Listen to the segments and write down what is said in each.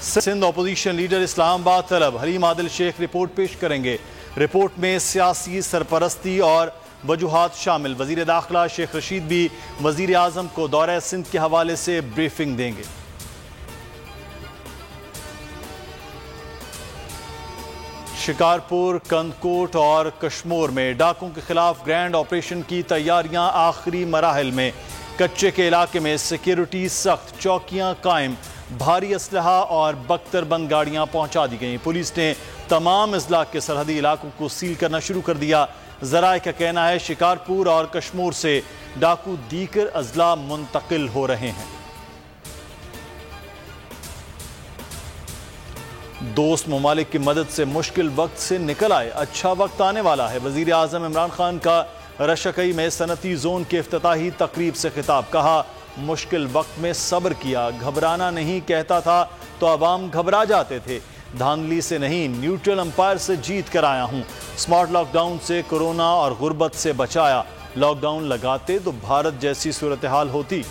Sindh opposition leader اسلام آباد طلب Haleem Adil Sheikh report پیش کریں گے۔ رپورٹ میں سیاسی سرپرستی اور وجوہات شامل۔ وزیر داخلہ شیخ رشید بھی وزیر اعظم کو دورہ سندھ کے حوالے سے بریفنگ دیں گے۔ شکارپور، کندکوٹ اور کشمور میں ڈاکوں کے خلاف گرینڈ آپریشن کی تیاریاں آخری مراحل میں۔ کچے کے علاقے میں سیکیورٹی سخت، چوکیاں قائم، بھاری اسلحہ اور بختر بند گاڑیاں پہنچا دی گئیں۔ پولیس نے تمام اضلاع کے سرحدی علاقوں کو سیل کرنا شروع کر دیا۔ ذرائع کا کہنا ہے شکارپور اور کشمور سے ڈاکو دیگر اضلاع منتقل ہو رہے ہیں۔ دوست ممالک کی مدد سے مشکل وقت سے نکل آئے، اچھا وقت آنے والا ہے۔ وزیر اعظم عمران خان کا رشکئی میں صنعتی زون کے افتتاحی تقریب سے خطاب۔ کہا مشکل وقت میں صبر کیا، گھبرانا نہیں کہتا تھا تو عوام گھبرا جاتے تھے۔ دھاندلی سے نہیں، نیوٹرل امپائر سے جیت کر آیا ہوں۔ سمارٹ لاک ڈاؤن سے کورونا اور غربت سے بچایا۔ لاک ڈاؤن لگاتے تو بھارت جیسی صورتحال ہوتی۔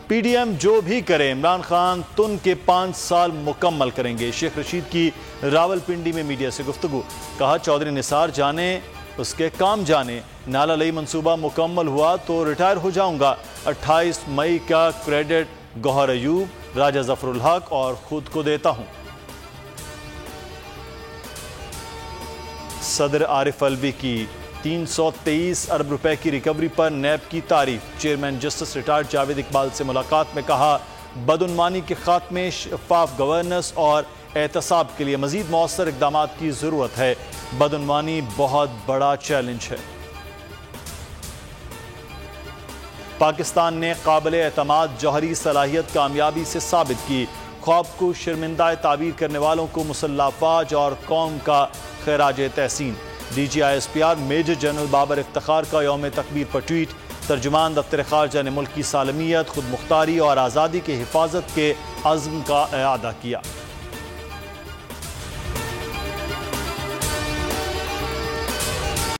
پی ڈی ایم جو بھی کرے، عمران خان تن کے 5 سال مکمل کریں گے۔ شیخ رشید کی راولپنڈی میں میڈیا سے گفتگو۔ کہا چودھری نثار جانے، اس کے کام جانے، نالا لئی منصوبہ مکمل ہوا تو ریٹائر ہو جاؤں گا۔ 28 مئی کا کریڈٹ گوہر ایوب، راجہ ظفر الحق اور خود کو دیتا ہوں۔ صدر عارف الوی کی 323 ارب روپے کی ریکوری پر نیب کی تعریف۔ Chairman justice retired Javed Iqbal سے ملاقات میں کہا بدعنوانی کے خاتمے، شفاف گورننس اور احتساب کے لیے مزید مؤثر اقدامات کی ضرورت ہے۔ بدعنوانی بہت بڑا چیلنج ہے۔ پاکستان نے قابل اعتماد جوہری صلاحیت کامیابی سے ثابت کی۔ خواب کو شرمندہ تعبیر کرنے والوں کو مسلح افواج اور قوم کا خراج تحسین۔ D G I S P R major general Babar Iftikhar کا یوم تکبیر پر ٹویٹ۔ ترجمان دفتر خارجہ نے ملک کی سالمیت، خود مختاری اور آزادی کی حفاظت کے عزم کا اعادہ کیا۔